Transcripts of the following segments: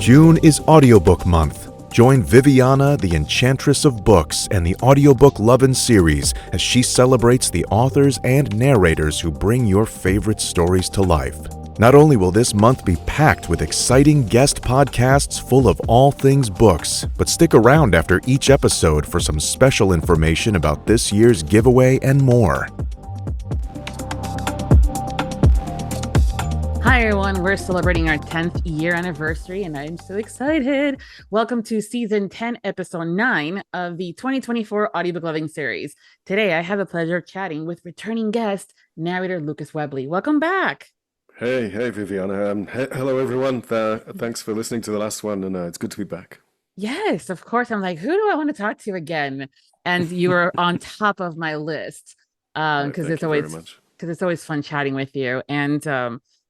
June is Audiobook Month. Join Viviana, the Enchantress of Books, and the Audiobook Lovin Series as she celebrates the authors and narrators who bring your favorite stories to life. Not only will this month be packed with exciting guest podcasts full of all things books, but stick around after each episode for some special information about this year's giveaway and more. Hi everyone, we're celebrating our 10th year anniversary and I'm so excited. Welcome to season 10, episode 9 of the 2024 Audiobook Lovin Series. Today I have the pleasure of chatting with returning guest, Narrator Lucas Webley. Welcome back. Hey, Viviana. Hello, everyone. Thanks for listening to the last one, and it's good to be back. Yes, of course. I'm like, who do I want to talk to again? And you were on top of my list because it's always fun chatting with you.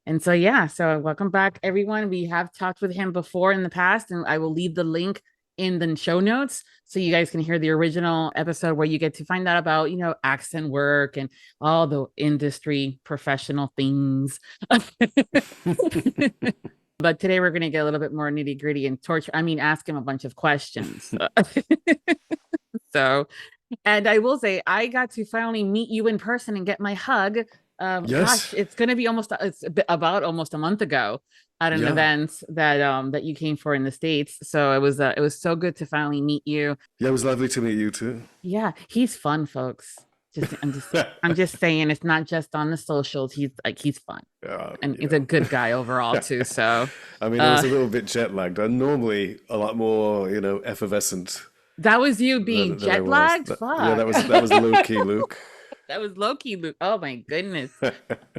And so welcome back, everyone. We have talked with him before in the past, and I will leave the link in the show notes so you guys can hear the original episode where you get to find out about, accent work and all the industry professional things. But today we're going to get a little bit more nitty gritty and ask him a bunch of questions. And I will say, I got to finally meet you in person and get my hug. Yes. Gosh, it's going to be almost a month ago at an event that you came for in the States. So it was so good to finally meet you. Yeah, it was lovely to meet you too. Yeah, he's fun, folks. I'm just saying, it's not just on the socials. He's fun, and he's a good guy overall too. So I mean, I was a little bit jet lagged. I'm normally a lot more, effervescent. That was you being jet lagged. Yeah, that was low key, Luke. That was low-key, Luke. Oh my goodness.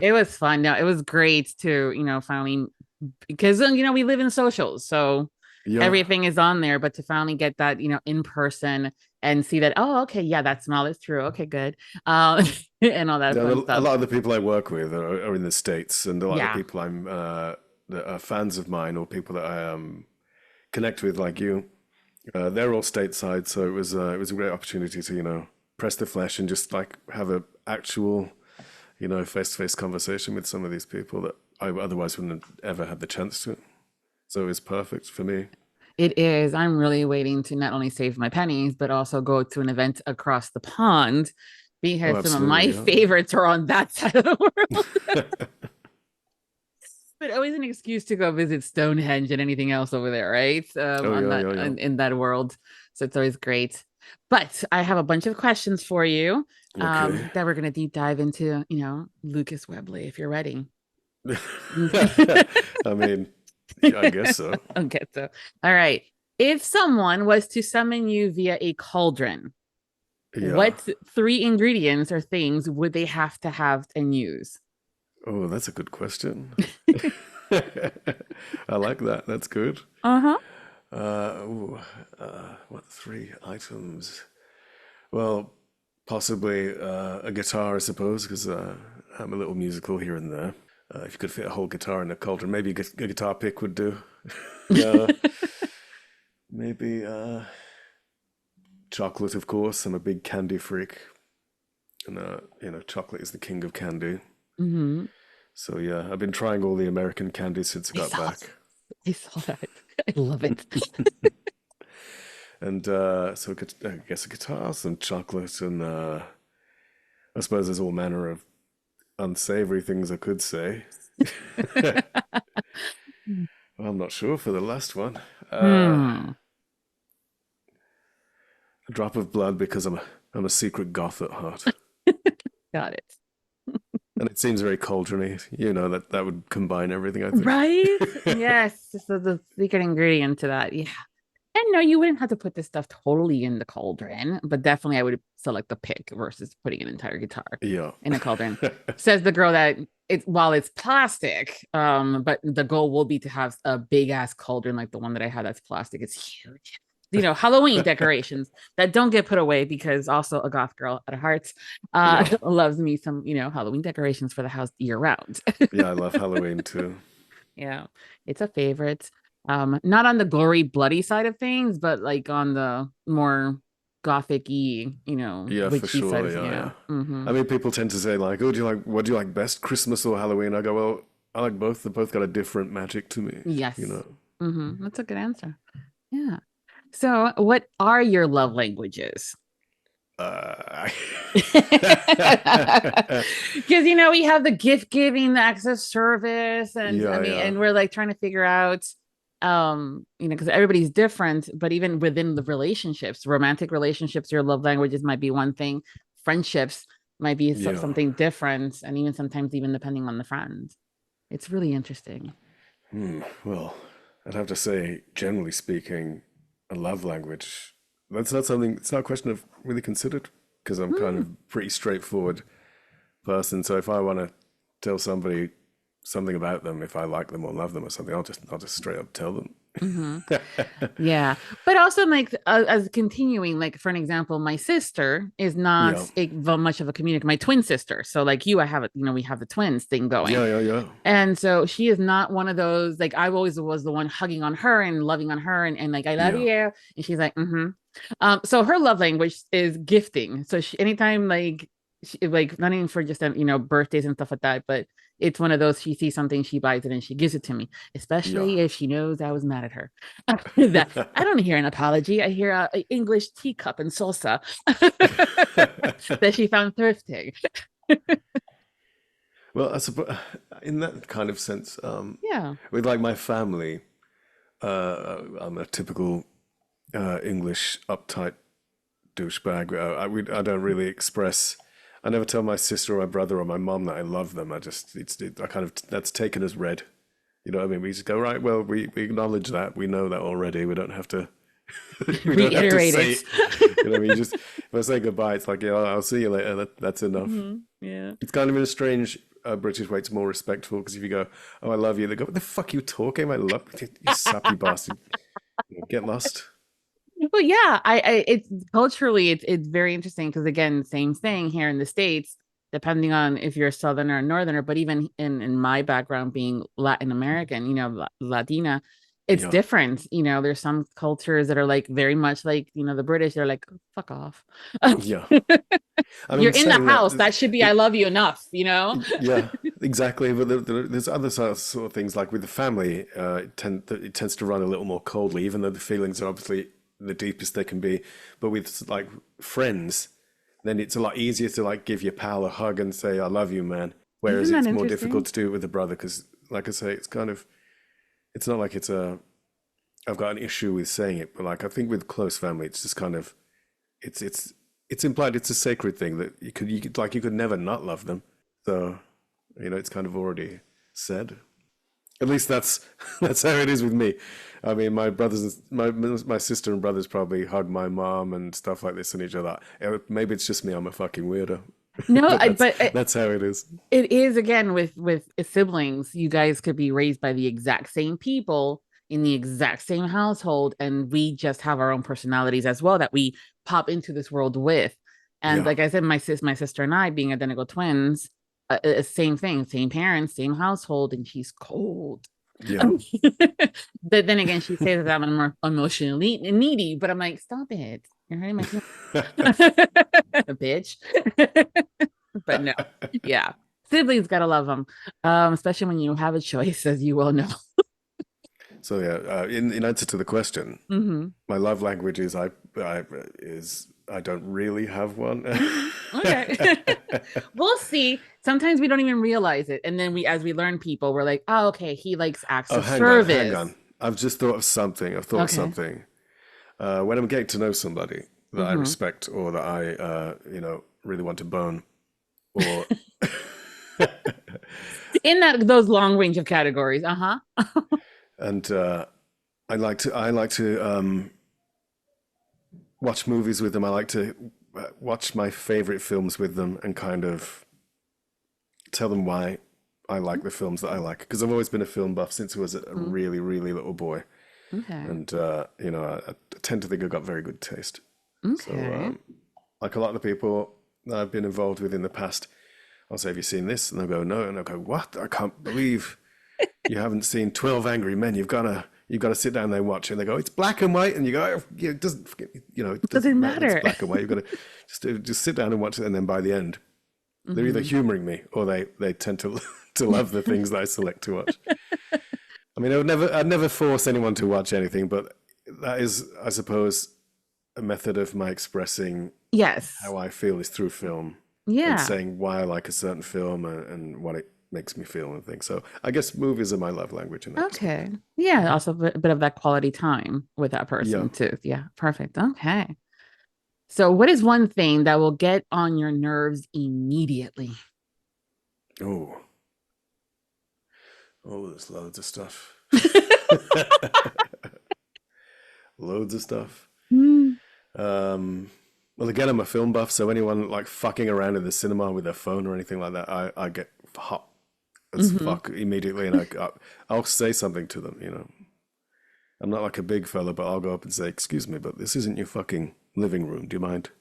It was fun. No, it was great to, finally, because, we live in socials. So everything is on there, but to finally get that, in person and see that, oh, okay. Yeah, that smile is true. Okay, good. And all that fun stuff. A lot of the people I work with are in the States, and a lot of people that are fans of mine or people that I connect with like you, they're all stateside. So it was a great opportunity to, press the flesh and just like have a actual, face-to-face conversation with some of these people that I otherwise wouldn't have ever had the chance to. So it was perfect for me. It is. I'm really waiting to not only save my pennies, but also go to an event across the pond because some of my favorites are on that side of the world. But always an excuse to go visit Stonehenge and anything else over there, right? In that world. So it's always great. But I have a bunch of questions for you that we're going to deep dive into, Lucas Webley, if you're ready. I mean, I guess so. Okay, so. All right. If someone was to summon you via a cauldron, what 3 ingredients or things would they have to have and use? Oh, that's a good question. I like that. That's good. Uh-huh. What 3 items? Well, possibly a guitar, I suppose, because I'm a little musical here and there. If you could fit a whole guitar in a cauldron, maybe a guitar pick would do. Maybe chocolate, of course. I'm a big candy freak, and chocolate is the king of candy. Mm-hmm. So yeah, I've been trying all the American candies since I got back. I saw that. I love it. And so I guess a guitar, some chocolate, and I suppose there's all manner of unsavory things I could say. I'm not sure for the last one. A drop of blood because I'm a secret goth at heart. Got it. And it seems very cauldrony, that would combine everything, I think. Right? Yes. So the secret ingredient to that. Yeah. And no, you wouldn't have to put this stuff totally in the cauldron, but definitely I would select the pick versus putting an entire guitar in a cauldron. Says the girl that while it's plastic, but the goal will be to have a big ass cauldron like the one that I have that's plastic. It's huge. Halloween decorations that don't get put away because also a goth girl at heart loves me some, Halloween decorations for the house year round. Yeah, I love Halloween too. Yeah, it's a favorite. Not on the gory, bloody side of things, but like on the more gothic-y, for sure. side of, Mm-hmm. I mean, people tend to say like, "Oh, what do you like best, Christmas or Halloween?" I go, "Well, I like both. They both got a different magic to me." Yes. That's a good answer. Yeah. So, what are your love languages? Because we have the gift giving, the acts of service, and and we're like trying to figure out, because everybody's different, but even within the relationships, romantic relationships, your love languages might be one thing, friendships might be something different, and even sometimes even depending on the friends. It's really interesting. Well, I'd have to say, generally speaking, a love language, that's not something, it's not a question I've really considered, because I'm kind of pretty straightforward person. So if I want to tell somebody something about them, if I like them or love them or something, I'll just straight up tell them. Yeah, but also like as continuing, like for an example, my sister is not much of a communicator. My twin sister, so like you, I have it. We have the twins thing going. Yeah. And so she is not one of those. Like I always was the one hugging on her and loving on her, and like I love you, and she's like, So her love language is gifting. So she, anytime like not even for just birthdays and stuff like that, but it's one of those, she sees something, she buys it and she gives it to me, especially if she knows I was mad at her. That I don't hear an apology. I hear an English teacup and salsa that she found thrifting. Well, I suppose in that kind of sense, with like my family, I'm a typical English uptight douchebag. I don't really express. I never tell my sister or my brother or my mom that I love them. I kind of, that's taken as read. You know what I mean? We just go, right, well, we acknowledge that. We know that already. We don't have to reiterate it. You know what I mean? Just, if I say goodbye, it's like, I'll see you later. That's enough. Yeah. It's kind of in a strange British way. It's more respectful, because if you go, oh, I love you, they go, what the fuck are you talking about? I love you, you sappy bastard. Get lost. Well, yeah, it's culturally, it's very interesting, because again, same thing here in the States, depending on if you're a Southerner or Northerner, but even in my background being Latin American, Latina, it's different. There's some cultures that are like very much like, the British, they're like, fuck off. Yeah. I mean, you're in the house. That should be, I love you enough, Yeah, exactly. But there's other sort of things, like with the family, it tends to run a little more coldly, even though the feelings are obviously the deepest they can be. But with like friends, then it's a lot easier to like give your pal a hug and say, I love you, man. Whereas it's more difficult to do it with a brother, because like I say, it's kind of, it's not like I've got an issue with saying it, but like I think with close family, it's just kind of, it's implied, it's a sacred thing that you could never not love them. So, it's kind of already said. At least that's how it is with me. I mean, my brothers, my sister and brothers probably hug my mom and stuff like this and each other. Maybe it's just me. I'm a fucking weirdo. No, but that's how it is. It is, again, with siblings. You guys could be raised by the exact same people in the exact same household, and we just have our own personalities as well that we pop into this world with. And like I said, my sister and I, being identical twins, same thing, same parents, same household, and she's cold. Yeah. But then again, she says that I'm more emotionally needy, but I'm like, stop it. You're hurting my bitch. But no, yeah. Siblings, gotta love them. Especially when you have a choice, as you well know. So yeah, in answer to the question, my love language is I don't really have one. Okay. We'll see. Sometimes we don't even realize it. And then as we learn people, we're like, oh, okay, he likes acts of service. Hang on. I've just thought of something. Of something. When I'm getting to know somebody that I respect, or that I, really want to bone, or in those long range of categories. And I like to watch movies with them. I like to watch my favorite films with them and kind of tell them why I like the films that I like, because I've always been a film buff since I was a really, really little boy. Okay. And I tend to think I've got very good taste. Okay. So like a lot of the people that I've been involved with in the past, I'll say, have you seen this? And they'll go, no. And I'll go, what? I can't believe you haven't seen 12 Angry Men. You've got to sit down there and watch it. And they go, it's black and white. And you go, it doesn't matter. It's black and white. You've got to just sit down and watch it. And then by the end, they're either humoring me, or they tend to love the things that I select to watch. I mean, I'd never force anyone to watch anything, but that is, I suppose, a method of my expressing how I feel is through film. Yeah. And saying why I like a certain film and what it makes me feel and things. So I guess movies are my love language. Okay. Yeah. Also a bit of that quality time with that person too. Yeah. Perfect. Okay. So what is one thing that will get on your nerves immediately? There's loads of stuff. Loads of stuff. Well, again, I'm a film buff, so anyone like fucking around in the cinema with their phone or anything like that, I get hot as fuck immediately, and I'll say something to them. You know, I'm not like a big fella, but I'll go up and say, "Excuse me, but this isn't your fucking living room. Do you mind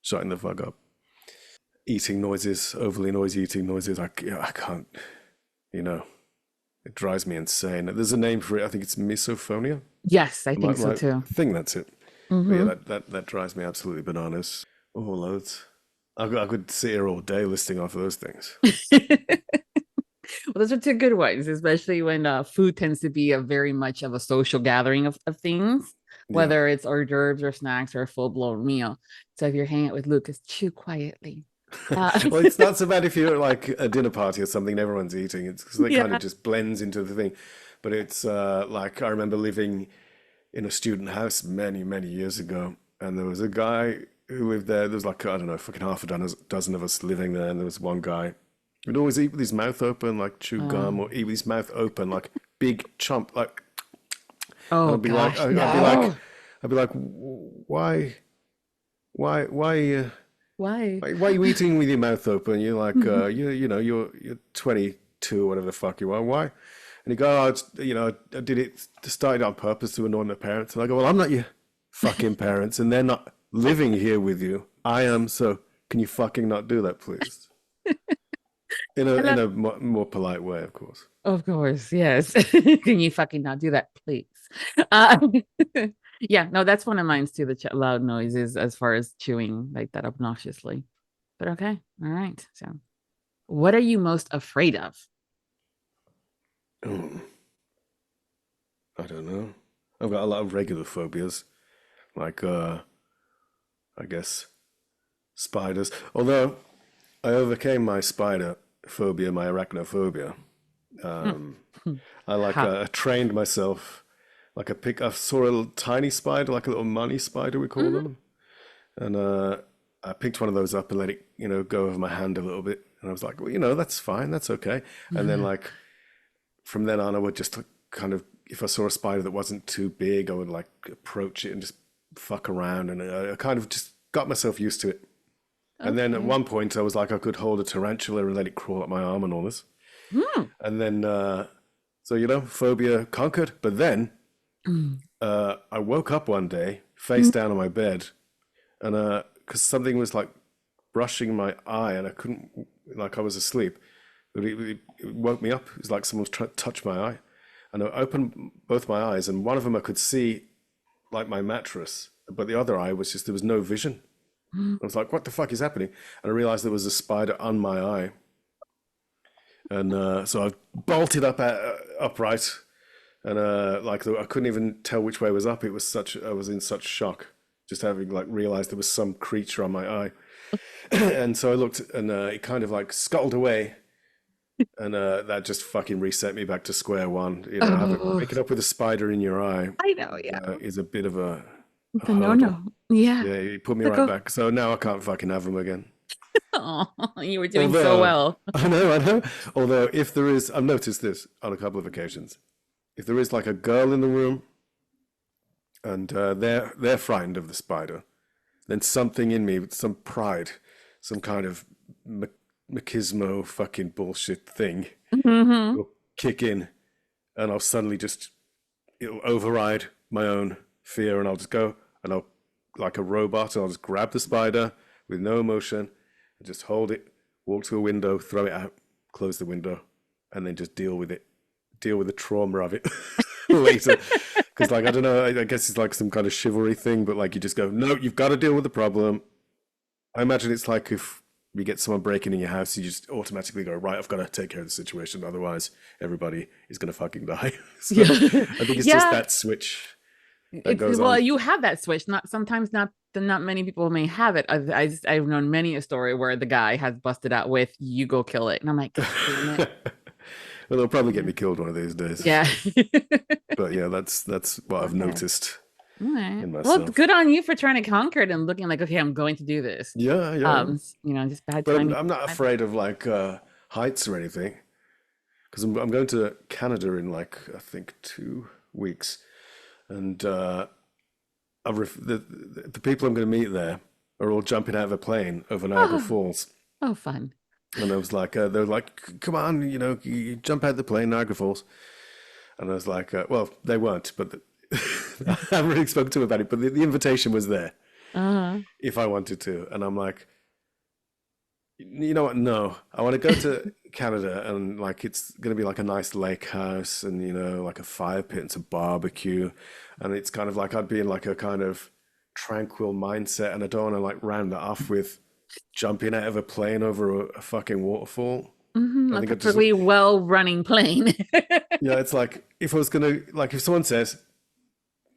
shutting the fuck up?" Eating noises, overly noisy eating noises. I can't. You know, it drives me insane. There's a name for it. I think it's misophonia. Yes, I think so too. I think that's it. Yeah, that drives me absolutely bananas. Oh, loads. I could sit here all day listing off of those things. Well, those are two good ones, especially when food tends to be a very much of a social gathering of things, whether it's hors d'oeuvres or snacks or a full-blown meal. So if you're hanging out with Lucas, chew quietly. Well, it's not so bad if you're like a dinner party or something and everyone's eating. It's because it kind of just blends into the thing. But it's like I remember living in a student house many, many years ago, and there was a guy who lived there. There was like, I don't know, fucking half a dozen of us living there, and there was one guy who'd always eat with his mouth open, like chew gum, or eat with his mouth open, like big chomp, like. Oh, I'd be gosh, like, I'd be like, why are you eating with your mouth open? You're like, you're 22 or whatever the fuck you are. Why? And he go, I did it to start it on purpose to annoy my parents. And I go, well, I'm not your fucking parents, and they're not living here with you. I am. So can you fucking not do that, please? In a more polite way, of course. Of course, yes. Can you fucking not do that, please? Yeah, no, that's one of mine too. The loud noises, as far as chewing like that obnoxiously. But okay, all right. So, what are you most afraid of? I don't know. I've got a lot of regular phobias, like I guess spiders. Although I overcame my spider phobia, my arachnophobia. I trained myself. Like I saw a little tiny spider, like a little money spider, we call them, and I picked one of those up and let it, go over my hand a little bit, and I was like, well, that's fine, that's okay. And then like from then on, I would just kind of, if I saw a spider that wasn't too big, I would like approach it and just fuck around, and I kind of just got myself used to it. And then at one point, I was like, I could hold a tarantula and let it crawl up my arm and all this. And then, so phobia conquered. But then I woke up one day, face down on my bed, and because something was like brushing my eye, and I couldn't, like I was asleep. But it woke me up. It was like someone was trying to touch my eye. And I opened both my eyes, and one of them I could see like my mattress, but the other eye was just, there was no vision. I was like, what the fuck is happening? And I realized there was a spider on my eye. And so I bolted up upright, and I couldn't even tell which way was up. I was in such shock, just having like realized there was some creature on my eye. And so I looked, and it kind of like scuttled away. And that just fucking reset me back to square one. Waking up with a spider in your eye. I know, is a bit of a no. Yeah. Yeah, you put me right back. So now I can't fucking have them again. Oh, you were doing so well. I know. Although if there is, I've noticed this on a couple of occasions. If there is like a girl in the room and they're frightened of the spider, then something in me, some pride, some kind of machismo fucking bullshit thing will kick in, and I'll suddenly it'll override my own fear, and I'll just go, and I'll, like a robot, and I'll just grab the spider with no emotion and just hold it, walk to a window, throw it out, close the window, and then just deal with the trauma of it later. Because like, I don't know, I guess it's like some kind of chivalry thing, but like you just go, no, you've got to deal with the problem. I imagine it's like if you get someone breaking in your house, you just automatically go, right, I've got to take care of the situation. Otherwise, everybody is going to fucking die. So I think it's just that switch that goes on. You have that switch. Not many people may have it. I've known many a story where the guy has busted out with, you go kill it. And I'm like, damn it. Well, they'll probably get me killed one of these days. Yeah. But yeah, that's what I've noticed. All right. Well, good on you for trying to conquer it and looking like, okay, I'm going to do this. Yeah. Just bad but timing. I'm not afraid of like heights or anything, because I'm going to Canada in like I think 2 weeks, and the people I'm going to meet there are all jumping out of a plane over Niagara Falls. Oh, fun. And I was like, they're like, come on, you jump out of the plane, Niagara Falls. And I was like, well, they weren't, but I haven't really spoken to them about it, but the invitation was there if I wanted to. And I'm like, you know what? No, I want to go to Canada, and like it's going to be like a nice lake house and, like a fire pit and some barbecue. And it's kind of like I'd be in like a kind of tranquil mindset, and I don't want to like round that off with jumping out of a plane over a fucking waterfall. A perfectly well-running plane. Yeah, it's like if I was gonna, like if someone says,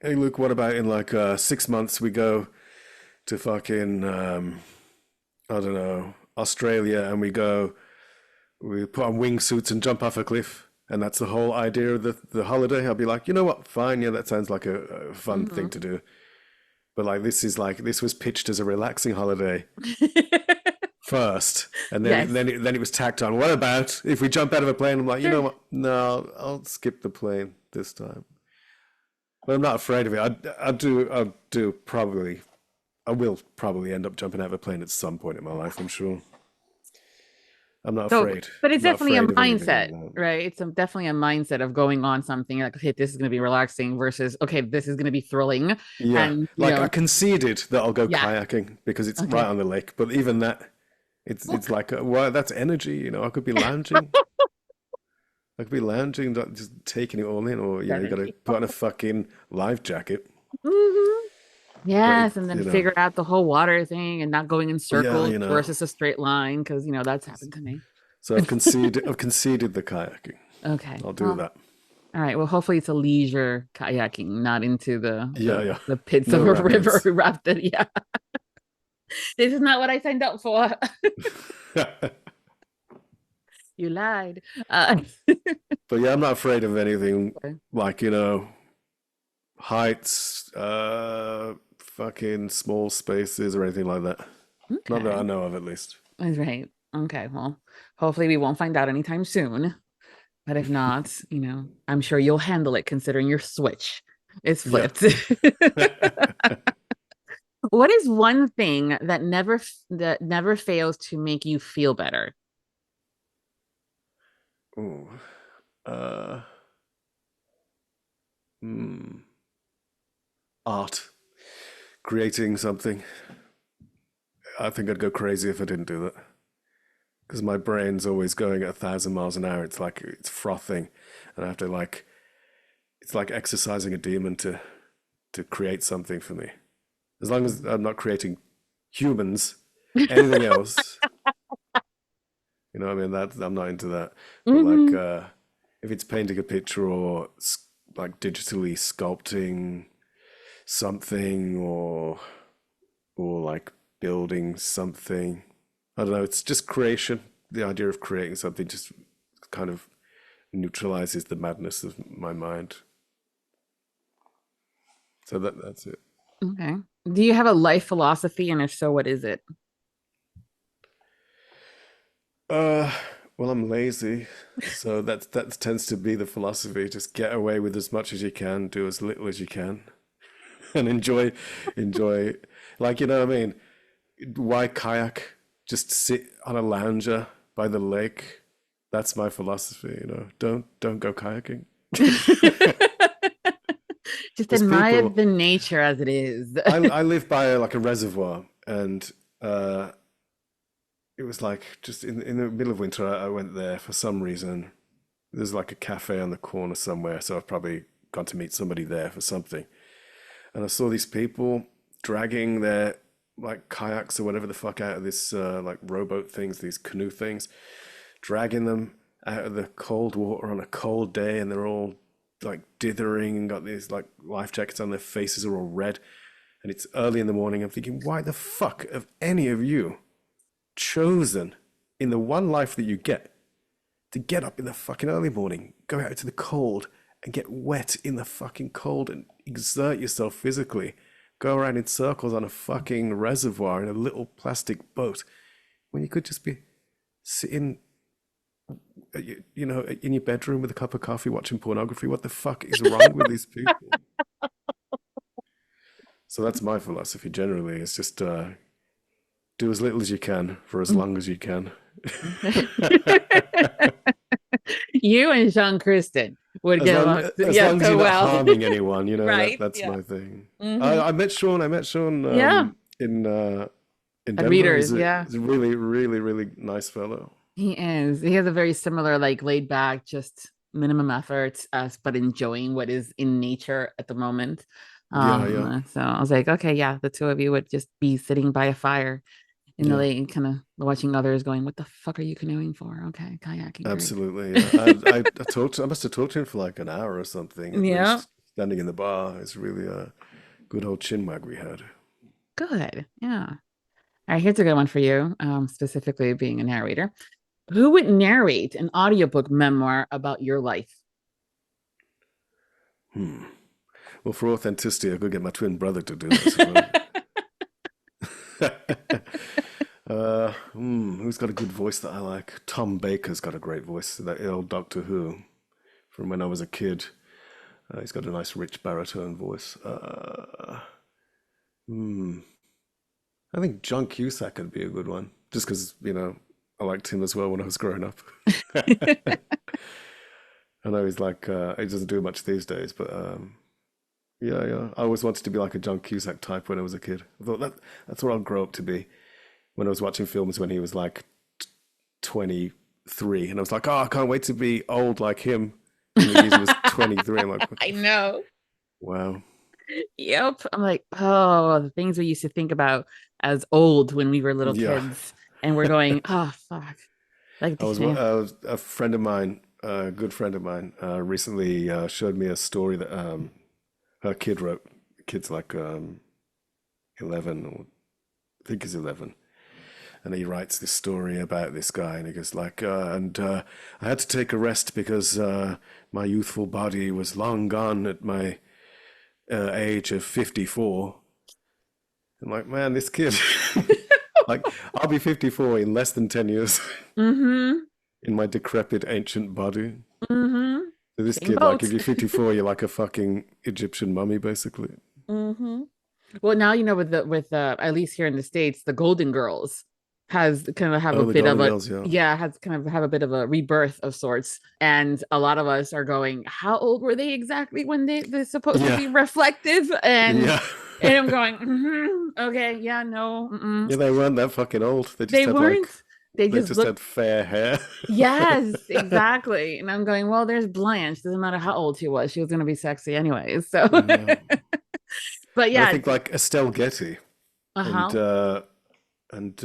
hey Luke, what about in like 6 months we go to fucking I don't know, Australia, and we put on wingsuits and jump off a cliff, and that's the whole idea of the holiday, I'll be like, you know what, fine, yeah, that sounds like a fun thing to do. But like this was pitched as a relaxing holiday first, and then then it was tacked on. What about if we jump out of a plane? I'm like, you know what? No, I'll skip the plane this time. But I'm not afraid of it. I will probably end up jumping out of a plane at some point in my life, I'm sure. I'm not afraid. But it's definitely a mindset, right? It's definitely a mindset of going on something like, okay, this is going to be relaxing versus, okay, this is going to be thrilling. Yeah, and, I conceded that I'll go kayaking because it's right on the lake. But even that, it's like, well, that's energy. I could be lounging. Just taking it all in. Or, you got to put on a fucking life jacket. Yes, and then figure out the whole water thing and not going in circles versus a straight line, because that's happened to me. So I've conceded the kayaking. Okay, I'll do that. All right. Well, hopefully it's a leisure kayaking, not into the pits of a river rafted. Yeah, this is not what I signed up for. You lied. But yeah, I'm not afraid of anything like heights, fucking small spaces or anything like that. Okay. Not that I know of, at least. That's right. Okay. Well, hopefully we won't find out anytime soon. But if not, I'm sure you'll handle it, considering your switch is flipped. Yeah. What is one thing that never fails to make you feel better? Ooh. Art. Creating something. I think I'd go crazy if I didn't do that. Because my brain's always going at 1,000 miles an hour. It's like it's frothing. And I have to it's like exercising a demon to create something for me. As long as I'm not creating humans, anything else. You know what I mean? I'm not into that. But if it's painting a picture or like digitally sculpting something or like building something, I don't know, it's just creation. The idea of creating something just kind of neutralizes the madness of my mind. So that's it. Okay. Do you have a life philosophy, and if so, what is it? Well, I'm lazy, so that tends to be the philosophy. Just get away with as much as you can, do as little as you can, and enjoy. Like, you know what I mean? Why kayak? Just sit on a lounger by the lake. That's my philosophy. Don't go kayaking. Just admire the nature as it is. I live by a reservoir, and it was like just in the middle of winter. I went there for some reason. There's like a cafe on the corner somewhere, so I've probably gone to meet somebody there for something. And I saw these people dragging their like kayaks or whatever the fuck out of this like rowboat things, these canoe things, dragging them out of the cold water on a cold day, and they're all like dithering and got these like life jackets on, their faces are all red, and it's early in the morning. I'm thinking, why the fuck have any of you chosen in the one life that you get to get up in the fucking early morning, go out into the cold and get wet in the fucking cold and exert yourself physically, go around in circles on a fucking reservoir in a little plastic boat, when you could just be sitting, you know, in your bedroom with a cup of coffee watching pornography? What the fuck is wrong with these people? So that's my philosophy generally. It's just do as little as you can for as long as you can. You and Jean Kristen would get along. As long as you're not harming anyone, you know. Right? That's my thing. I met Sean. In Denver. Readers, he's a really, really, really nice fellow. He is. He has a very similar, like, laid back, just minimum efforts, but enjoying what is in nature at the moment. So I was like, okay, yeah, the two of you would just be sitting by a fire in the lake, kind of watching others going, what the fuck are you canoeing for? Okay, kayaking. Absolutely. Yeah. I must have talked to him for like an hour or something. Yeah. Standing in the bar. It's really a good old chinwag we had. Good. Yeah. All right, here's a good one for you, specifically being a narrator. Who would narrate an audiobook memoir about your life? Well, for authenticity, I could get my twin brother to do this. Who's got a good voice that I like? Tom Baker's got a great voice. That old Doctor Who from when I was a kid. He's got a nice, rich baritone voice. I think John Cusack could be a good one, just because, you know, I liked him as well when I was growing up. I know he's like, he doesn't do much these days, but yeah. I always wanted to be like a John Cusack type when I was a kid. I thought that's what I'll grow up to be. When I was watching films when he was like 23, and I was like, oh, I can't wait to be old like him. And he was 23. I'm like, I know. Wow. Yep. I'm like, oh, the things we used to think about as old when we were little kids, and we're going, oh, fuck. Like, I was a friend of mine, a good friend of mine, recently showed me a story that her kid wrote. The kid's like 11, or I think he's 11. And he writes this story about this guy, and he goes like, I had to take a rest because my youthful body was long gone at my age of 54. I'm like, man, this kid, like, I'll be 54 in less than 10 years in my decrepit ancient body. So this kid, like, if you're 54, you're like a fucking Egyptian mummy, basically. Well, now, you know, with at least here in the States, the Golden Girls has kind of have a bit of a has kind of have a bit of a rebirth of sorts, and a lot of us are going, how old were they exactly when they're supposed to be reflective? And I'm going, okay, no, they weren't that fucking old. They weren't. They just had fair hair. Yes, exactly. And I'm going, well, there's Blanche. Doesn't matter how old she was going to be sexy anyways. So, but yeah, I think like Estelle Getty and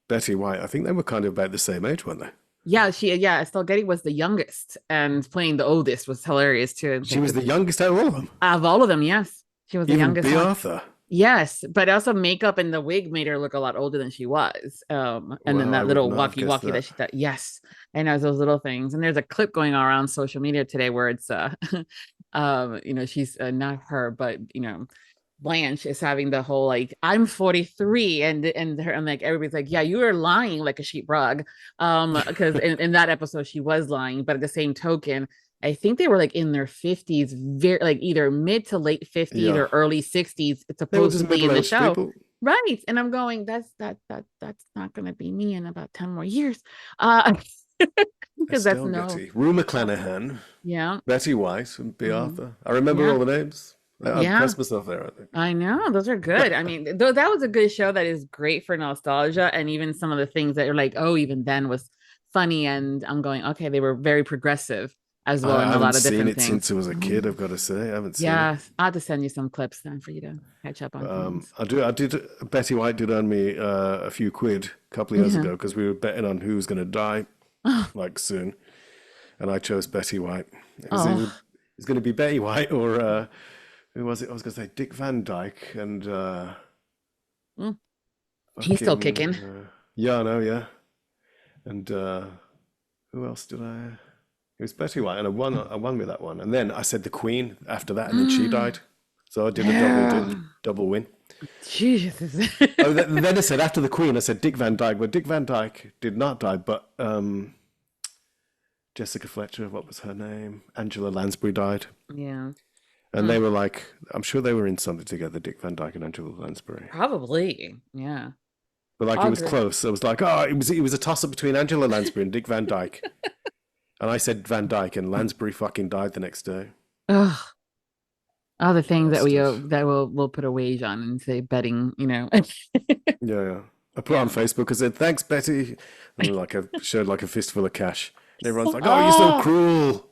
Betty White, I think they were kind of about the same age, weren't they? Yeah, Estelle Getty was the youngest, and playing the oldest was hilarious too. She was the youngest out of all of them. Of all of them, yes. She was the youngest. Bea Arthur. Yes, but also makeup and the wig made her look a lot older than she was. And then that little walkie-talkie that she thought, yes. And there's those little things. And there's a clip going around social media today where it's she's not her, but Blanche is having the whole like, I'm 43, and her, I'm like, everybody's like, yeah, you are lying like a sheepdog, because in that episode she was lying, but at the same token, I think they were like in their 50s, very like either mid to late 50s or early 60s. It's supposedly in the show, people. Right? And I'm going, that's not going to be me in about 10 more years, because that's Rue McClanahan, Betty White, and Bea Arthur. I remember all the names. I impressed myself there, I think. I know, those are good. I mean, though that was a good show that is great for nostalgia, and even some of the things that are like, oh, even then was funny, and I'm going, okay, they were very progressive as well in a lot of different things. I haven't seen it since I was a kid, I've got to say. I haven't seen it. Yeah, I'll have to send you some clips then for you to catch up on things. Betty White did earn me a few quid a couple of years ago because we were betting on who was going to die like soon. And I chose Betty White. It was going to be Betty White or who was it? I was going to say Dick Van Dyke and he's still kicking. Yeah, I know, yeah. And who else did I? It was Betty White, and I won with that one. And then I said the Queen after that, and then she died. So I did a double win. Jesus. Then I said after the Queen, I said Dick Van Dyke, but Dick Van Dyke did not die. But Jessica Fletcher, what was her name? Angela Lansbury died. Yeah. And they were like, I'm sure they were in something together, Dick Van Dyke and Angela Lansbury. Probably, yeah. But like it was close. I was like, it was a toss-up between Angela Lansbury and Dick Van Dyke. And I said Van Dyke, and Lansbury fucking died the next day. Ugh. All the things that we'll put a wage on and say betting, Yeah. I put it on Facebook. I said, thanks, Betty. And I showed like a fistful of cash. And everyone's like, oh, you're so cruel.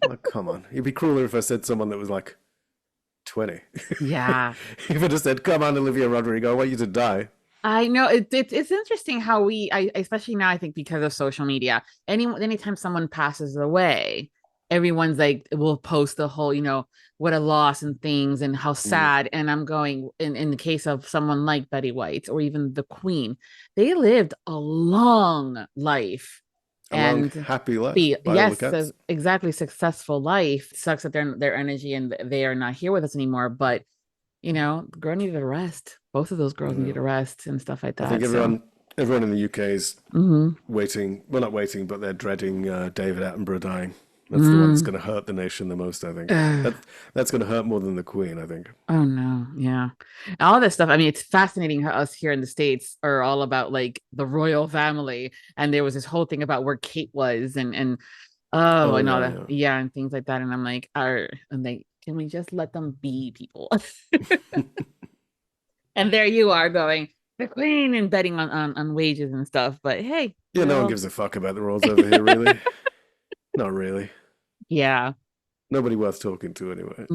I'm like, come on. It'd be crueler if I said someone that was like 20. Yeah. If I just said, come on, Olivia Rodrigo, I want you to die. I know it's interesting how especially now, I think because of social media, anytime someone passes away, everyone's like, will post the whole, what a loss and things and how sad. And I'm going in the case of someone like Betty White or even the Queen, they lived a long life. And happy life. Yes, exactly. Successful life. Sucks that their energy and they are not here with us anymore. But the girl needed a rest. Both of those girls needed a rest and stuff like that. I think everyone in the UK is waiting. Well, not waiting, but they're dreading David Attenborough dying. That's the one that's going to hurt the nation the most, I think. That's going to hurt more than the Queen, I think. Oh, no. Yeah. All this stuff. I mean, it's fascinating how us here in the States are all about like the royal family. And there was this whole thing about where Kate was and all that. Yeah. And things like that. And I'm like, can we just let them be people? And there you are going, the Queen, and betting on wages and stuff. But hey. Yeah, no one gives a fuck about the royals over here, really. Not really. Yeah. Nobody worth talking to anyway.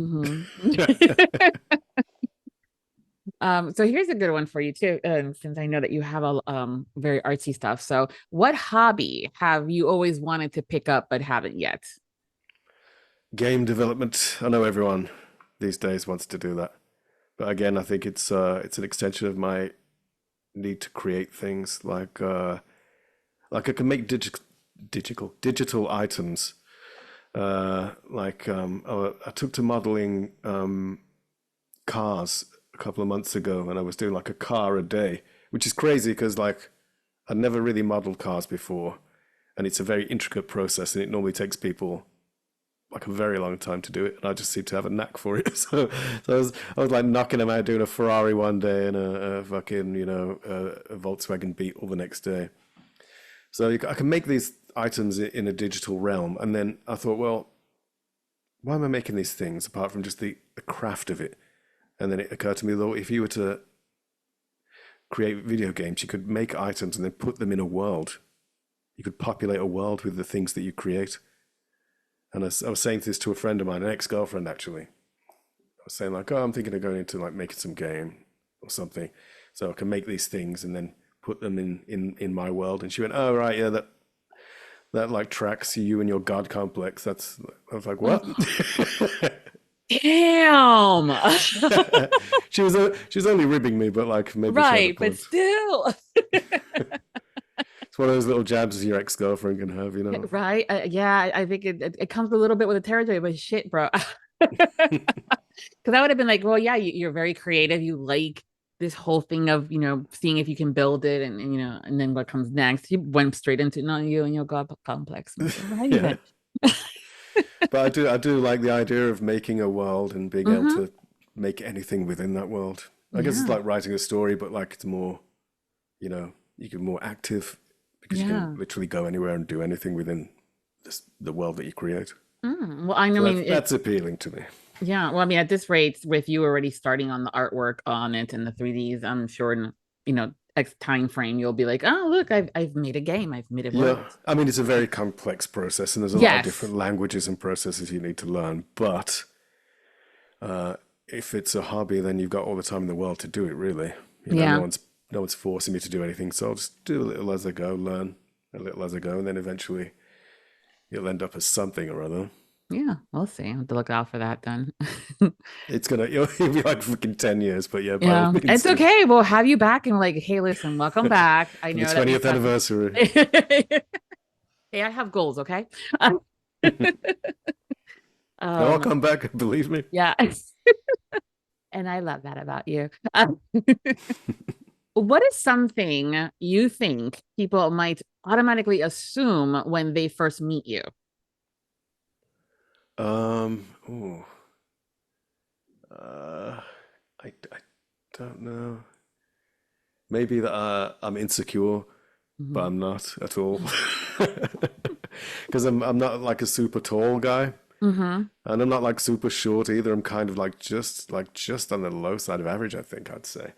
So here's a good one for you too, since I know that you have a very artsy stuff. So what hobby have you always wanted to pick up but haven't yet? Game development. I know everyone these days wants to do that. But again, I think it's an extension of my need to create things like I can make digital items. I took to modeling cars a couple of months ago, and I was doing like a car a day, which is crazy because like I'd never really modeled cars before, and it's a very intricate process, and it normally takes people like a very long time to do it, and I just seem to have a knack for it. So I was like knocking them out, doing a Ferrari one day and a fucking a Volkswagen Beetle the next day. So I can make these items in a digital realm, and then I thought, well, why am I making these things apart from just the craft of it? And then it occurred to me, though, if you were to create video games, you could make items and then put them in a world. You could populate a world with the things that you create. And I was saying this to a friend of mine, an ex-girlfriend actually. I was saying like, oh, I'm thinking of going into like making some game or something, so I can make these things and then put them in my world. And she went, oh right, yeah, that like tracks you and your God complex. I was like, what? Damn. She was only ribbing me, but like maybe right, but still. It's one of those little jabs your ex-girlfriend can have, Right? Yeah, I think it comes a little bit with the territory, but shit, bro. Because I would have been like, well, yeah, you're very creative. You like this whole thing of seeing if you can build it, and and then what comes next. You went straight into you and your God complex. Right? Yeah. But I do like the idea of making a world and being able to make anything within that world. I guess it's like writing a story, but like it's more, you can be more active because you can literally go anywhere and do anything within the world that you create. Well, I mean, that's appealing to me. Yeah. Well, I mean, at this rate, with you already starting on the artwork on it and the 3Ds, I'm sure, X time frame, you'll be like, oh, look, I've made a game. I've made it work. Yeah, I mean, it's a very complex process, and there's a lot of different languages and processes you need to learn. But if it's a hobby, then you've got all the time in the world to do it, really. No one's forcing me to do anything, so I'll just do a little as I go, learn a little as I go, and then eventually you'll end up as something or other. Yeah, we'll see. I'll have to look out for that then. It'll be like freaking 10 years, but yeah. It's okay. We'll have you back and like, hey, listen, welcome back. I know the 20th anniversary. Hey, I have goals, okay? I'll come back, believe me. Yeah. And I love that about you. What is something you think people might automatically assume when they first meet you? I don't know. Maybe that I'm insecure, but I'm not at all. Because I'm not like a super tall guy, and I'm not like super short either. I'm kind of like just on the low side of average, I think I'd say.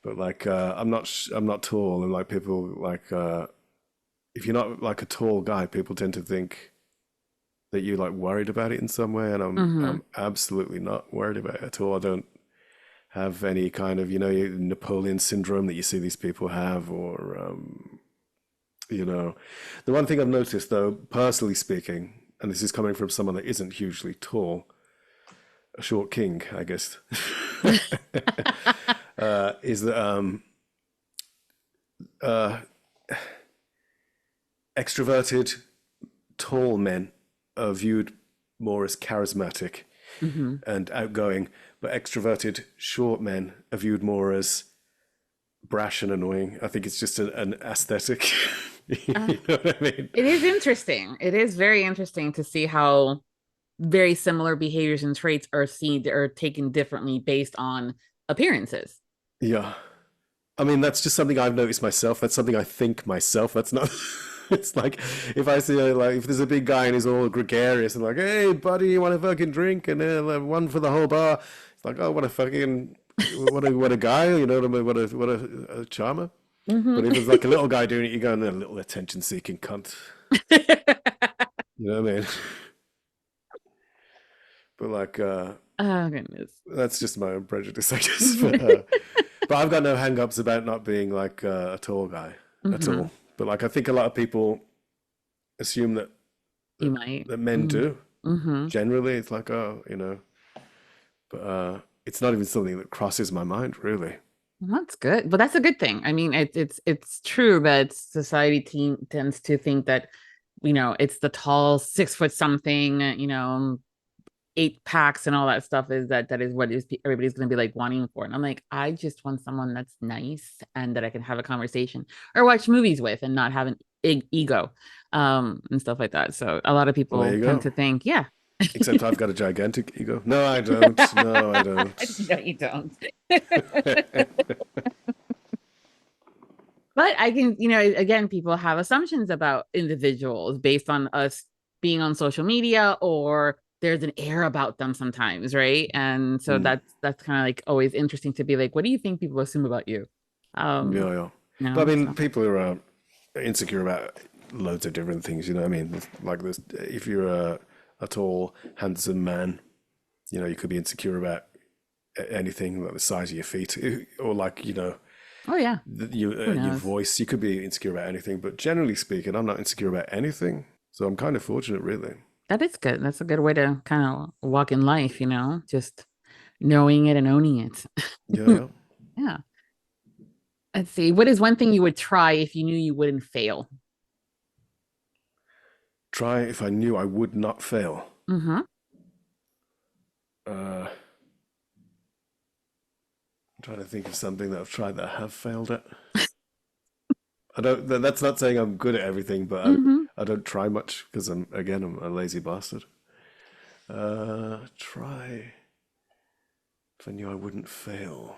But like I'm not tall, and like people like if you're not like a tall guy, people tend to think that you're like worried about it in some way, and I'm absolutely not worried about it at all. I don't have any kind of Napoleon syndrome that you see these people have, or the one thing I've noticed though, personally speaking, and this is coming from someone that isn't hugely tall, a short king, I guess, is that extroverted tall men are viewed more as charismatic and outgoing, but extroverted short men are viewed more as brash and annoying. I think it's just an aesthetic. You know what I mean? It is interesting. It is very interesting to see how very similar behaviors and traits are seen or taken differently based on appearances. Yeah. I mean, that's just something I've noticed myself. That's something I think myself. That's not... It's like if I see if there's a big guy and he's all gregarious and like, hey buddy, you want a fucking drink, and one for the whole bar. It's like, oh, what a fucking what a guy, what a charmer. But if it's like a little guy doing it, you go, a little attention seeking cunt. You know what I mean? But like, oh goodness, that's just my own prejudice, I guess. But I've got no hang-ups about not being like a tall guy at all. But like, I think a lot of people assume that men do. Generally, it's like, but it's not even something that crosses my mind, really. That's good. But that's a good thing. I mean, it's true that society tends to think that, it's the tall 6 foot something, 8 packs and all that stuff is that is what everybody's going to be like wanting for. And I'm like, I just want someone that's nice and that I can have a conversation or watch movies with and not have an ego and stuff like that. So a lot of people tend to think, yeah. Except I've got a gigantic ego. No, I don't. No, I don't. No, you don't. But I can, again, people have assumptions about individuals based on us being on social media, or there's an air about them sometimes, right? And so that's kind of like always interesting to be like, what do you think people assume about you? But I mean, people are insecure about loads of different things, you know what I mean? Like this, if you're a tall, handsome man, you could be insecure about anything, like the size of your feet, or like, oh yeah, your voice. You could be insecure about anything, but generally speaking, I'm not insecure about anything. So I'm kind of fortunate, really. That is good. That's a good way to kind of walk in life, just knowing it and owning it. Yeah. Yeah. Let's see. What is one thing you would try if you knew you wouldn't fail? Try if I knew I would not fail. I'm trying to think of something that I've tried that I have failed at. That's not saying I'm good at everything, but I don't try much because I'm a lazy bastard. Try if I knew I wouldn't fail.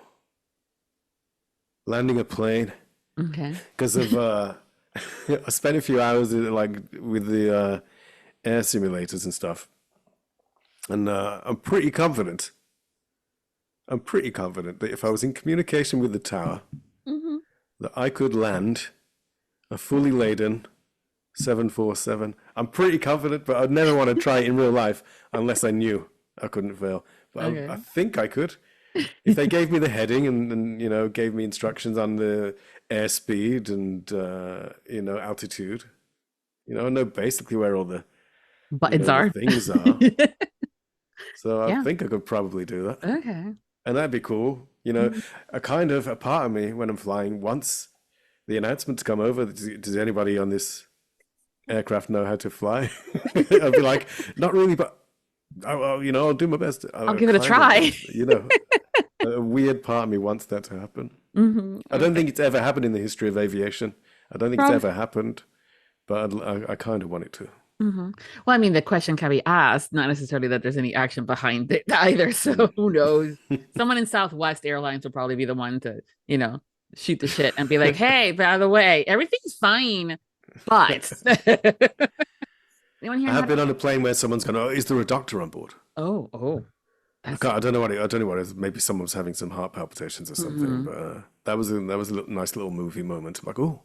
Landing a plane. Okay. Because of I spent a few hours with the air simulators and stuff, and I'm pretty confident that if I was in communication with the tower, that I could land a fully laden 747. I'm pretty confident, but I'd never want to try it in real life unless I knew I couldn't fail. But I think I could. If they gave me the heading and you know, gave me instructions on the airspeed and you know, altitude, you know, I know basically where all the buttons are. The things are. So I think I could probably do that. Okay. And that'd be cool. You know, a part of me when I'm flying, once the announcements come over, does anybody on this aircraft know how to fly? I'd be like, not really, but you know, I'll do my best. I'll give it a try. You know, a weird part of me wants that to happen. I don't think it's ever happened in the history of aviation. I don't think it's ever happened, but I kind of want it to. Well, I mean, the question can be asked, not necessarily that there's any action behind it either. So who knows? Someone in Southwest Airlines will probably be the one to, you know, shoot the shit and be like, hey, by the way, everything's fine, but I have been on a plane where someone's gone, oh, is there a doctor on board? I don't know what it is. Maybe someone was having some heart palpitations or something. But that was a nice little movie moment. I'm like, oh,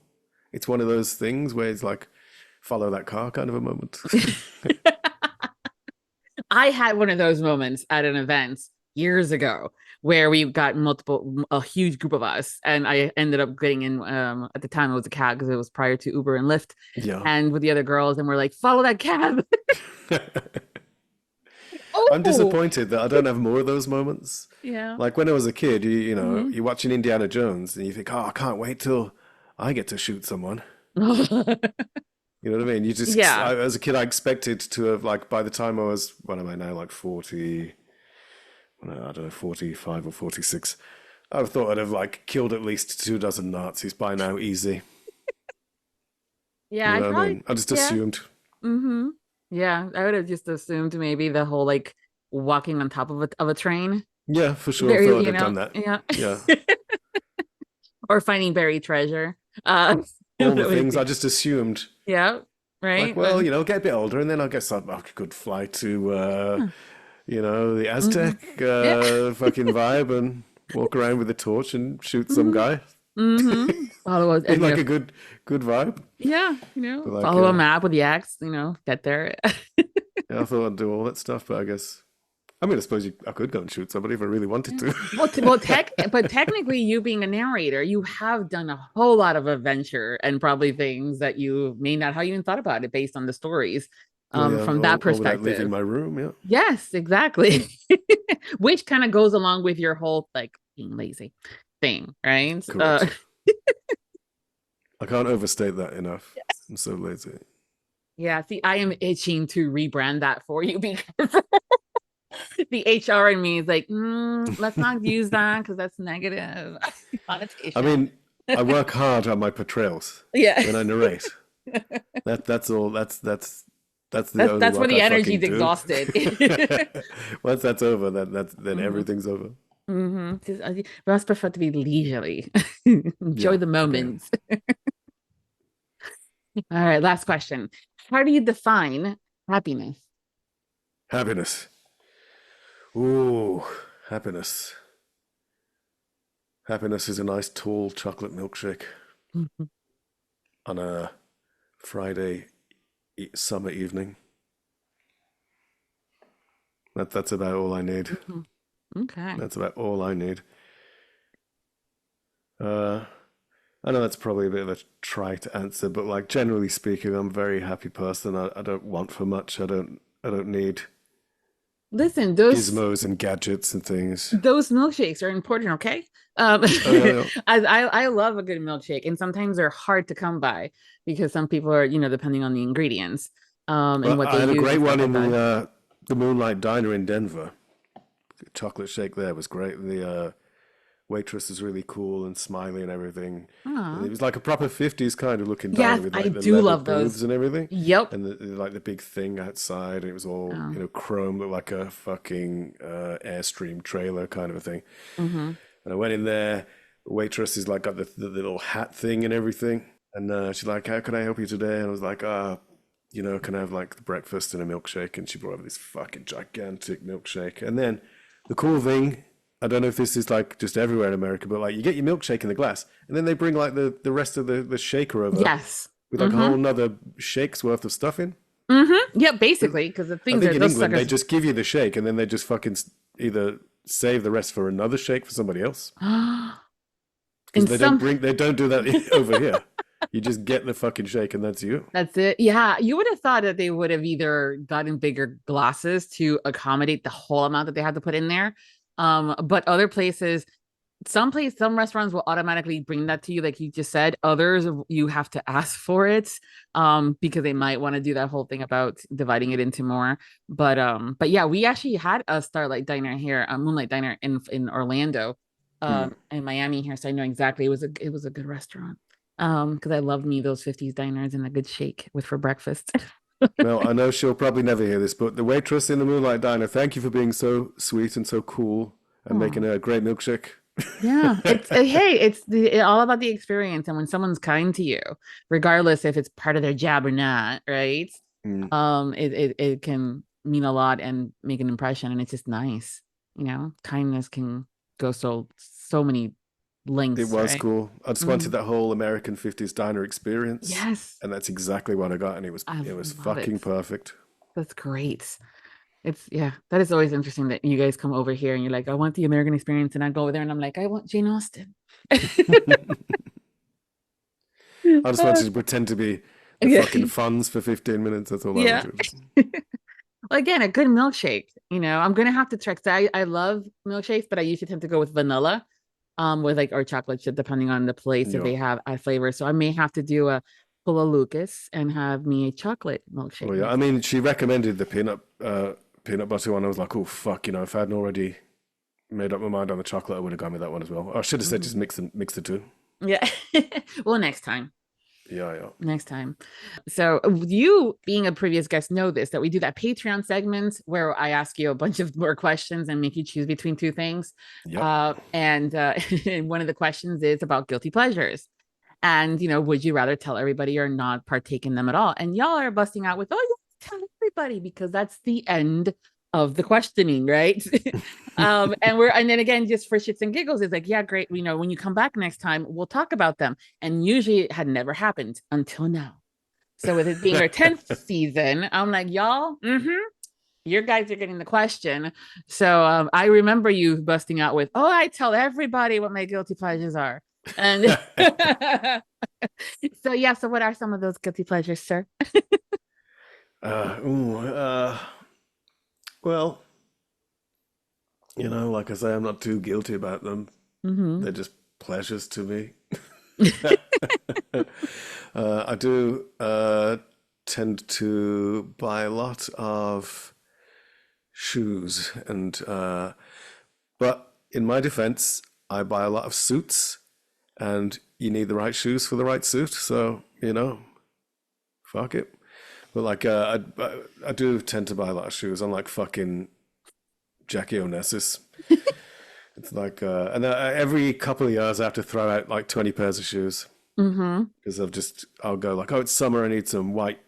it's one of those things where it's like, follow that car kind of a moment. I had one of those moments at an event years ago where we got a huge group of us, and I ended up getting in at the time it was a cab because it was prior to Uber and Lyft, and with the other girls, and we're like, follow that cab. I'm disappointed that I don't have more of those moments. Yeah, like when I was a kid, you know, you're watching Indiana Jones and you think, oh, I can't wait till I get to shoot someone. You know what I mean? You just, as a kid, I expected to have, like, by the time I was, what am I now, like 40, I don't know, 45 or 46, I thought I'd have, like, killed at least 24 Nazis by now, easy. Yeah, you know what I mean? I just assumed. Yeah, I would have just assumed maybe the whole, like, walking on top of a train. Yeah, for sure. I thought I'd have done that. Yeah. Or finding buried treasure. All the things I just assumed. Yeah, right. Like, well, you know, get a bit older, and then I guess I could fly to, you know, the Aztec fucking vibe and walk around with a torch and shoot some guy. Follow like a good vibe. Yeah, you know, like, follow a map with the axe. You know, get there. Yeah, I thought I'd do all that stuff, but I guess. I mean, I suppose I could go and shoot somebody if I really wanted to. But technically, you being a narrator, you have done a whole lot of adventure and probably things that you may not have even thought about it based on the stories. From that perspective, leaving my room, yeah. Yes, exactly. Which kind of goes along with your whole like being lazy thing, right? I can't overstate that enough. Yes. I'm so lazy. Yeah, see, I am itching to rebrand that for you because. The HR in me is like, let's not use that because that's negative connotation. I mean, I work hard on my portrayals. When I narrate. That's all. That's where the energy's exhausted. Once that's over, then everything's over. I must prefer to be leisurely. Enjoy the moments. Okay. All right, last question. How do you define happiness? Happiness. Ooh, happiness. Happiness is a nice tall chocolate milkshake on a Friday summer evening. That's about all I need. Okay. That's about all I need. I know that's probably a bit of a trite answer, but like generally speaking, I'm a very happy person. I don't want for much. I don't need. Listen, those gizmos and gadgets and things. Those milkshakes are important, okay? I love a good milkshake, and sometimes they're hard to come by because some people are, you know, depending on the ingredients. And what they had use a great one in the Moonlight Diner in Denver. The chocolate shake there was great. The waitress is really cool and smiley and everything. And it was like a proper 50s kind of looking diner with like I the do love booths those and everything. Yep. And like the big thing outside, it was all you know, chrome, looked like a fucking Airstream trailer kind of a thing. And I went in there. The waitress is like got the little hat thing and everything, and she's like, "How can I help you today?" And I was like, you know, can I have like the breakfast and a milkshake? And she brought over this fucking gigantic milkshake. And then the cool thing I don't know if this is like just everywhere in America, but like you get your milkshake in the glass, and then they bring like the rest of the shaker over. Yes. With like a whole nother shake's worth of stuff in. Yeah, basically, because the things I think are in those England suckers. they just give you the shake, and then they just fucking either save the rest for another shake for somebody else. Because they don't do that over here. You just get the fucking shake and that's you. That's it. Yeah, you would have thought that they would have either gotten bigger glasses to accommodate the whole amount that they had to put in there. But other places, some restaurants will automatically bring that to you, like you just said. Others you have to ask for it, because they might want to do that whole thing about dividing it into more. But yeah, we actually had a Starlight Diner here, a Moonlight Diner in Orlando, in Miami here, so I know exactly. It was a good restaurant. Because I love me those 50s diners and a good shake for breakfast. Well, I know she'll probably never hear this, but the waitress in the Moonlight Diner, thank you for being so sweet and so cool and making a great milkshake. Yeah, it's all about the experience, and when someone's kind to you, regardless if it's part of their job or not, right? It can mean a lot and make an impression, and it's just nice. Kindness can go so many lengths. It was right? cool. I just wanted that whole American 50s diner experience. Yes, and that's exactly what I got, and it was fucking perfect. That's great. That is always interesting that you guys come over here and you're like, I want the American experience, and I go over there and I'm like, I want Jane Austen. I just wanted to pretend to be the fucking funds for 15 minutes. That's all I wanted. Well, again, a good milkshake. I'm gonna have to check. I love milkshakes, but I usually tend to go with vanilla, with or chocolate chip, depending on the place if they have a flavor. So I may have to do a pull a Lucas and have me a chocolate milkshake. Oh yeah, I mean, she recommended the peanut butter one. I was like, oh fuck, if I hadn't already made up my mind on the chocolate, I would have gone with that one as well. I should have said just mix the two. Yeah. Well, next time. Yeah. Next time. So you, being a previous guest, know this, that we do that Patreon segment where I ask you a bunch of more questions and make you choose between two things. Yep. And one of the questions is about guilty pleasures. And, would you rather tell everybody or not partake in them at all? And y'all are busting out with, oh, yeah, tell everybody, because that's the end of the questioning, right? And then again, just for shits and giggles, it's like, yeah, great. When you come back next time, we'll talk about them. And usually it had never happened until now. So with it being our 10th season, I'm like, y'all, your guys are getting the question. So I remember you busting out with, oh, I tell everybody what my guilty pleasures are. And so what are some of those guilty pleasures, sir? Well, like I say, I'm not too guilty about them. They're just pleasures to me. I do tend to buy a lot of shoes, and but in my defense, I buy a lot of suits, and you need the right shoes for the right suit. So fuck it. But like I do tend to buy a lot of shoes. I'm like fucking Jackie Onassis. It's like and every couple of years I have to throw out like 20 pairs of shoes, because I'll go like, oh, it's summer, I need some white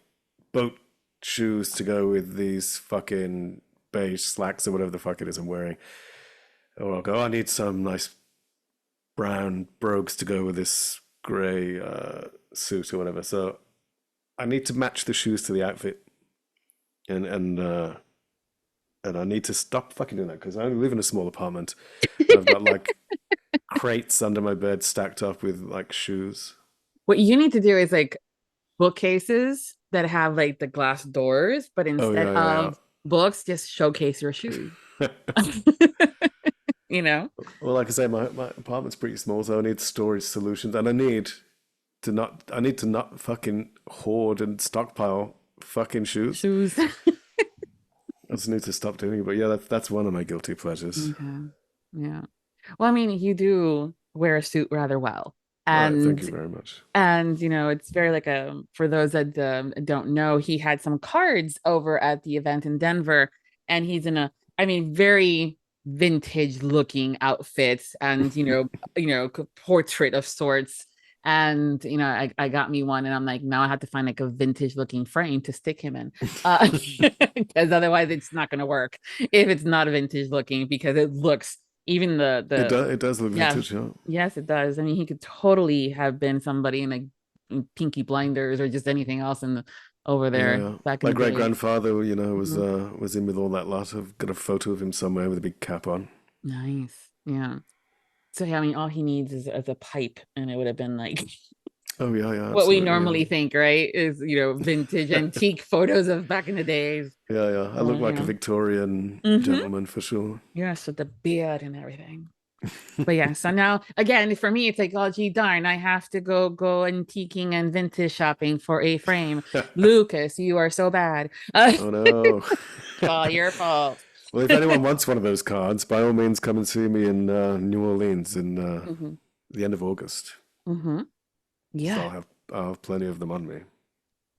boat shoes to go with these fucking beige slacks or whatever the fuck it is I'm wearing. Or I'll go, I need some nice brown brogues to go with this grey suit or whatever. So I need to match the shoes to the outfit, and I need to stop fucking doing that, because I only live in a small apartment. I've got like crates under my bed stacked up with like shoes. What you need to do is like bookcases that have like the glass doors, but instead of books, just showcase your shoes. Well, like I say, my apartment's pretty small, so I need storage solutions, and I need to not fucking hoard and stockpile fucking shoes. I just need to stop doing it. But yeah, that's one of my guilty pleasures. Okay. Yeah. Well, I mean, you do wear a suit rather well. And right, thank you very much. And it's very like for those that don't know, he had some cards over at the event in Denver, and he's in very vintage looking outfits and portrait of sorts. And I got me one, and I'm like, now I have to find like a vintage looking frame to stick him in, because otherwise it's not going to work if it's not vintage looking, because it looks Even it does look vintage. Yeah. Yes, it does. I mean, he could totally have been somebody in like in Pinky Blinders or just anything else over there back in My the great day. grandfather, you know, was in with all that lot. I've got a photo of him somewhere with a big cap on. Nice. Yeah. So yeah, I mean, all he needs is a pipe, and it would have been like Oh yeah, what we absolutely. normally think, right? Is vintage antique photos of back in the days. Yeah. I look like a Victorian gentleman for sure. Yes, with the beard and everything. But yeah, so now again, for me, it's like, oh gee darn, I have to go antiquing and vintage shopping for a frame. Lucas, you are so bad. Oh no. It's all your fault. Well, if anyone wants one of those cards, by all means, come and see me in New Orleans in the end of August. Yeah, So I'll have plenty of them on me.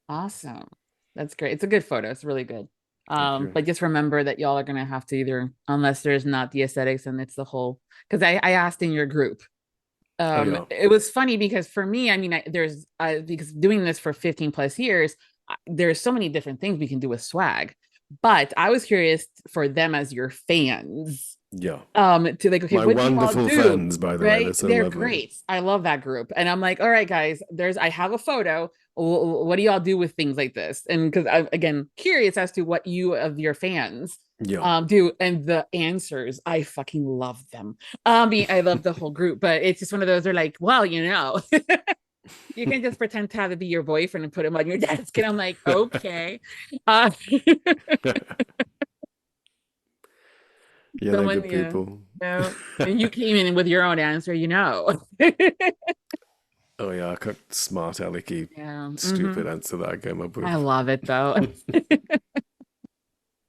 Awesome. That's great. It's a good photo. It's really good. But just remember that y'all are gonna have to either, unless there's not the aesthetics and it's the whole, because I asked in your group. It was funny because for me, I mean, because doing this for 15 plus years, there's so many different things we can do with swag. But I was curious for them as your fans. Yeah. To like, okay, my what wonderful do you all do? fans, by the right? way. So they're lovely. Great. I love that group. And I'm like, all right, guys, I have a photo. What do y'all do with things like this? And because I'm again curious as to what you of your fans do, and the answers, I fucking love them. I love the whole group, but it's just one of those. They're like, well, you can just pretend to have it be your boyfriend and put him on your desk, and I'm like, okay. Yeah, they're good people. And you came in with your own answer, Oh yeah, I got smart alecky stupid answer that I came up with. I love it though.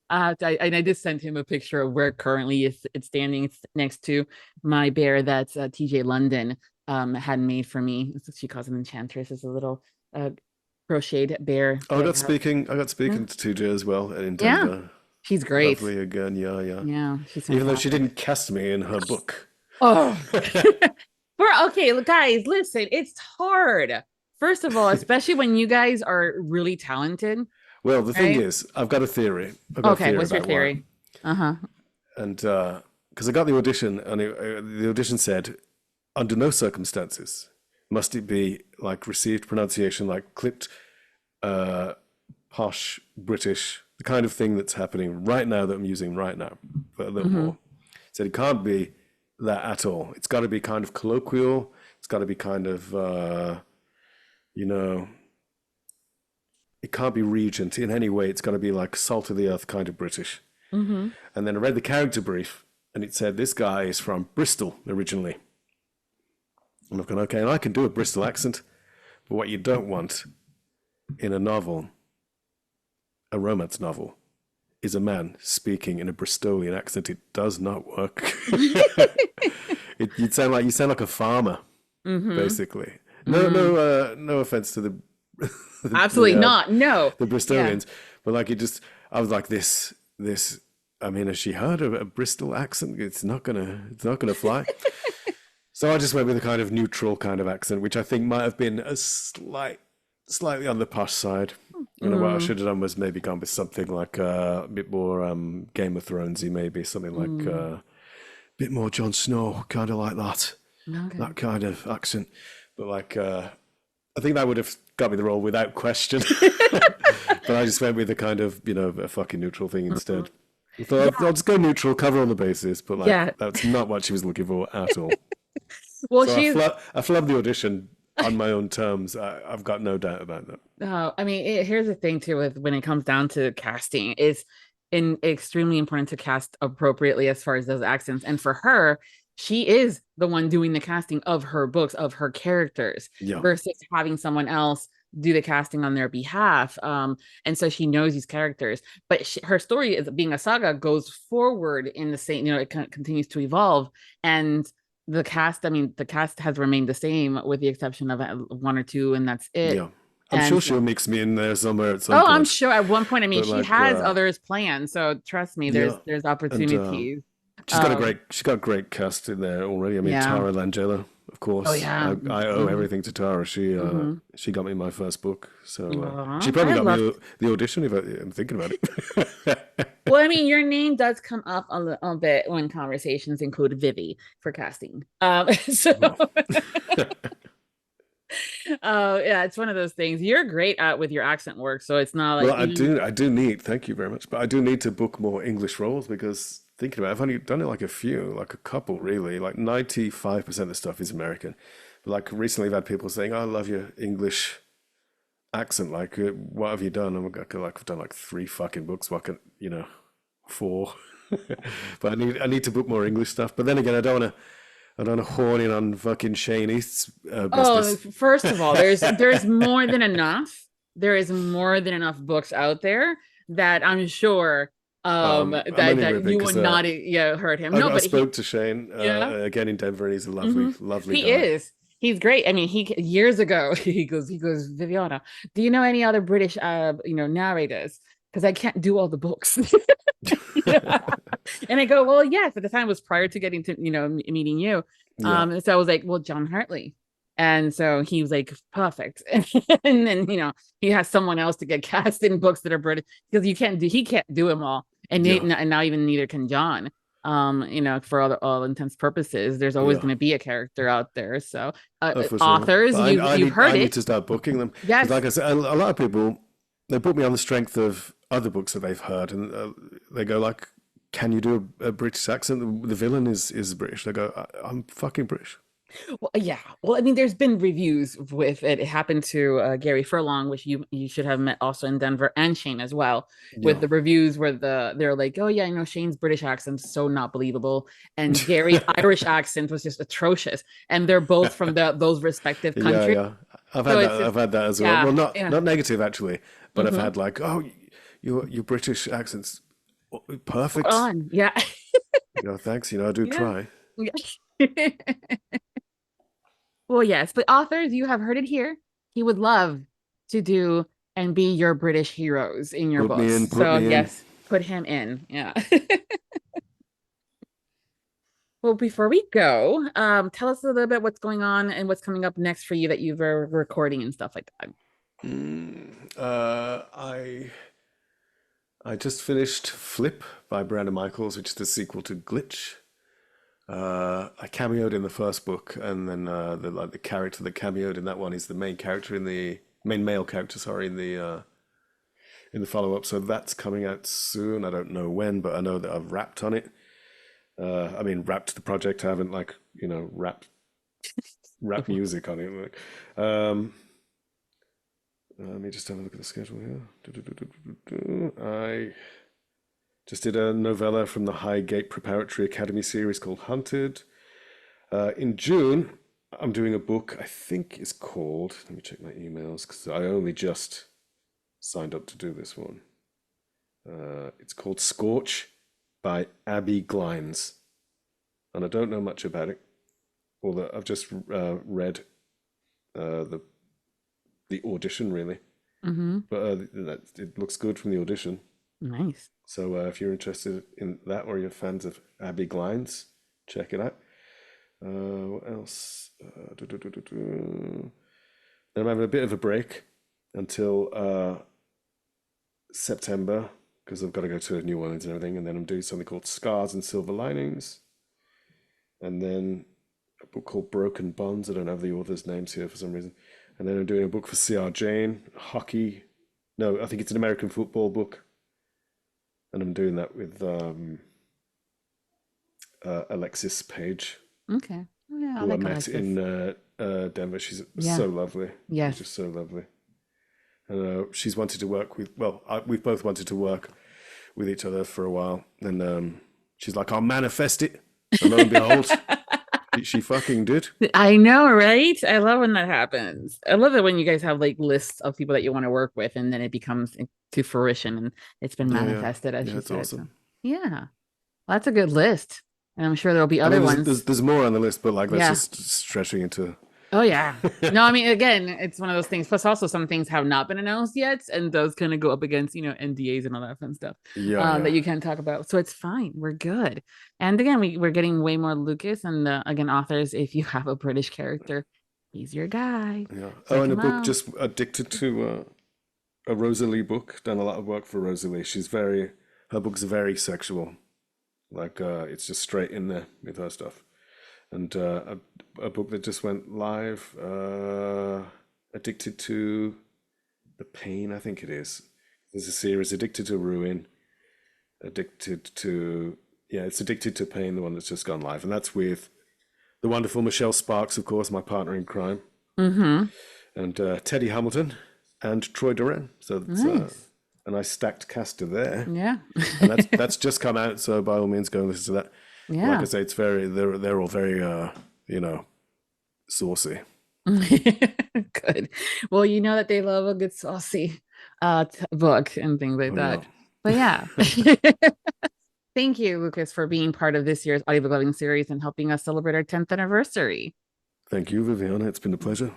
I just sent him a picture of where currently it's standing. It's next to my bear that's TJ London had made for me. She calls him Enchantress. It's a little crocheted bear. I got speaking to TJ as well in Denver. Yeah, she's great. Lovely again. Yeah, she's even though she didn't cast me in her book. Oh. Okay, guys, listen, it's hard. First of all, especially when you guys are really talented. Well, the thing is, I've got a theory. Okay, what's your theory? And because I got the audition, and the audition said, under no circumstances must it be like received pronunciation, like clipped, posh British, the kind of thing that's happening right now that I'm using right now, but a little more. Said it can't be that at all. It's got to be kind of colloquial. It's got to be kind of, it can't be Regent in any way. It's got to be like salt of the earth kind of British. And then I read the character brief, and it said this guy is from Bristol originally. I'm looking, okay, and I can do a Bristol accent, but what you don't want in a novel, a romance novel, is a man speaking in a Bristolian accent. It does not work. You sound like a farmer, basically. No offense to the absolutely not. No, the Bristolians, but like I was like this. I mean, has she heard of a Bristol accent? It's not gonna fly. So I just went with a kind of neutral kind of accent, which I think might have been a slightly on the posh side. What I should have done was maybe gone with something like a bit more Game of Thronesy, maybe something like a bit more Jon Snow, kind of like that. Okay. That kind of accent. But like, I think that would have got me the role without question. But I just went with a kind of, a fucking neutral thing instead. I thought I'll just go neutral, cover on the basis, but like that's not what she was looking for at all. Well, so I flubbed the audition on my own terms. I've got no doubt about that. Oh, I mean, here's the thing too, with when it comes down to casting, is extremely important to cast appropriately as far as those accents. And for her, she is the one doing the casting of her books, of her characters, versus having someone else do the casting on their behalf. And so she knows these characters, but her story, is being a saga, goes forward in the same, it continues to evolve. And the cast has remained the same with the exception of one or two, and that's it. Yeah. I'm sure she'll mix me in there somewhere at some point. I'm sure at one point. I mean, she has others planned, so trust me, there's opportunities. And, she's got a great cast in there already. I mean, Tara Langella, of course. Oh yeah, I owe everything to Tara. She got me my first book, so she probably got me the audition if I'm thinking about it. Well, I mean, your name does come up a little bit when conversations include Vivi for casting. So yeah, it's one of those things. You're great at with your accent work, so it's not like Well, I do need, thank you very much, but I do need to book more English roles because thinking about it, I've only done it like a couple really. Like 95% of the stuff is American. But like recently I've had people saying, oh, I love your English accent. Like, what have you done? I'm like, I've done like 3 fucking books. What can, 4. But I need to book more English stuff. But then again, I don't want to horn in on fucking Shane East's business. First of all, there's more than enough. There is more than enough books out there that I'm sure that you would not hurt him. I spoke to Shane again in Denver, and he's a lovely guy. He is. He's great. I mean, years ago he goes, Viviana, do you know any other British narrators? Because I can't do all the books. And I go, well, yes. At the time it was prior to getting to meeting you. So I was like, well, John Hartley. And so he was like, perfect. And then he has someone else to get cast in books that are British, because he can't do them all. And now even neither can John. For all intents purposes, there's always going to be a character out there. So authors, sure. you've heard it. I need to start booking them. Yes. Like I said, a lot of people, they book me on the strength of other books that they've heard, and they go like, can you do a British accent? The villain is British. They go, I'm fucking British. Well, yeah. Well, I mean, there's been reviews with it. It happened to Gary Furlong, which you should have met also in Denver, and Shane as well, with the reviews where they're like, oh yeah, Shane's British accent's so not believable, and Gary's Irish accent was just atrocious, and they're both from those respective countries. Yeah. I've had that as well. Well, not negative actually, but I've had like, oh, your British accent's perfect. On, yeah. Thanks. I do try. Yeah. Well, yes, but authors, you have heard it here. He would love to do and be your British heroes in your books. Yes, put him in. Yeah. Well, before we go, tell us a little bit what's going on and what's coming up next for you that you've recording and stuff like that. I just finished Flip by Brandon Michaels, which is the sequel to Glitch. I cameoed in the first book, and then the character that cameoed in that one is the main male character in the follow-up. So that's coming out soon. I don't know when, but I know that I've wrapped on it. Wrapped the project. I haven't wrapped music on it. Let me just have a look at the schedule here. I just did a novella from the Highgate Preparatory Academy series called Hunted. In June, I'm doing a book I think is called, let me check my emails because I only just signed up to do this one. It's called Scorch by Abby Glines. And I don't know much about it, although I've just read the audition really. But it looks good from the audition. Nice. So if you're interested in that, or you're fans of Abby Glines, check it out. What else? Then I'm having a bit of a break until September, because I've got to go to New Orleans and everything, and then I'm doing something called Scars and Silver Linings, and then a book called Broken Bonds. I don't have the author's names here for some reason. And then I'm doing a book for C.R. Jane, hockey. No, I think it's an American football book. And I'm doing that with Alexis Page. Okay. Yeah, who I met in Denver. She's so lovely. Yes. She's just so lovely. And she's wanted to work with, we've both wanted to work with each other for a while. And she's like, I'll manifest it. And lo and behold, she fucking did. I know, right? I love when that happens. I love it when you guys have like lists of people that you want to work with, and then it becomes to fruition and it's been manifested as you said. Awesome. So, yeah. Well, that's a good list. And I'm sure there'll be other ones. There's more on the list, but that's just stretching into. Oh, yeah. No, I mean, again, it's one of those things. Plus, also, some things have not been announced yet, and those kind of go up against, NDAs and all that fun stuff that you can't talk about. So it's fine. We're good. And again, we're getting way more Lucas. And again, authors, if you have a British character, he's your guy. Yeah. And a book just addicted to a Rosalie book. Done a lot of work for Rosalie. She's very her books are very sexual. Like, it's just straight in there with her stuff. And a book that just went live, Addicted to the Pain, I think it is. There's a series, Addicted to Ruin, Addicted to Pain, the one that's just gone live. And that's with the wonderful Michelle Sparks, of course, my partner in crime. Mm-hmm. And Teddy Hamilton and Troy Duran. So that's a nice stacked cast there. Yeah. And that's just come out, so by all means go and listen to that. Yeah. Like I say, it's they're all very saucy. Good. Well, you know that they love a good saucy book and things like that. Yeah. But yeah. Thank you, Lucas, for being part of this year's Audiobook Lovin Series and helping us celebrate our 10th anniversary. Thank you, Viviana. It's been a pleasure.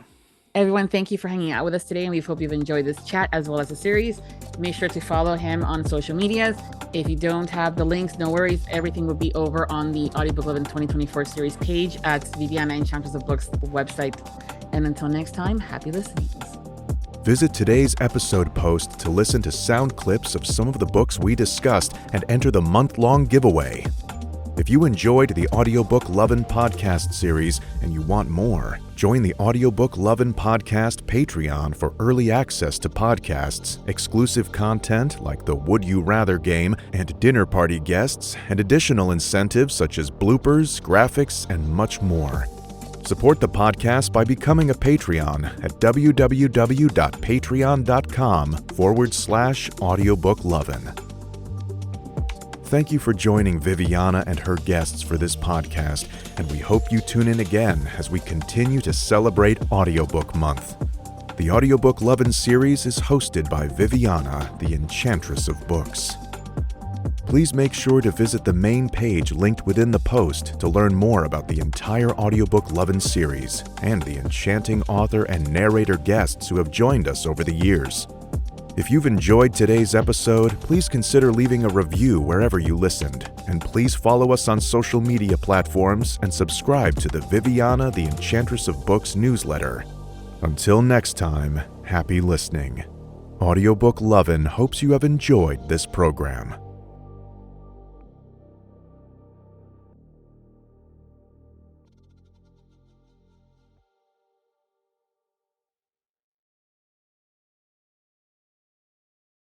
Everyone, thank you for hanging out with us today, and we hope you've enjoyed this chat as well as the series. Make sure to follow him on social medias. If you don't have the links, no worries. Everything will be over on the Audiobook Lovin 2024 series page at Viviana Enchantress of Books website. And until next time, happy listenings. Visit today's episode post to listen to sound clips of some of the books we discussed and enter the month-long giveaway. If you enjoyed the Audiobook Lovin podcast series and you want more, join the Audiobook Lovin podcast Patreon for early access to podcasts, exclusive content like the Would You Rather game and dinner party guests, and additional incentives such as bloopers, graphics, and much more. Support the podcast by becoming a Patreon at www.patreon.com/audiobooklovin. Thank you for joining Viviana and her guests for this podcast, and we hope you tune in again as we continue to celebrate Audiobook Month. The Audiobook Lovin Series is hosted by Viviana, the Enchantress of Books. Please make sure to visit the main page linked within the post to learn more about the entire Audiobook Lovin Series and the enchanting author and narrator guests who have joined us over the years. If you've enjoyed today's episode, please consider leaving a review wherever you listened, and please follow us on social media platforms and subscribe to the Viviana, the Enchantress of Books newsletter. Until next time, happy listening. Audiobook Lovin hopes you have enjoyed this program.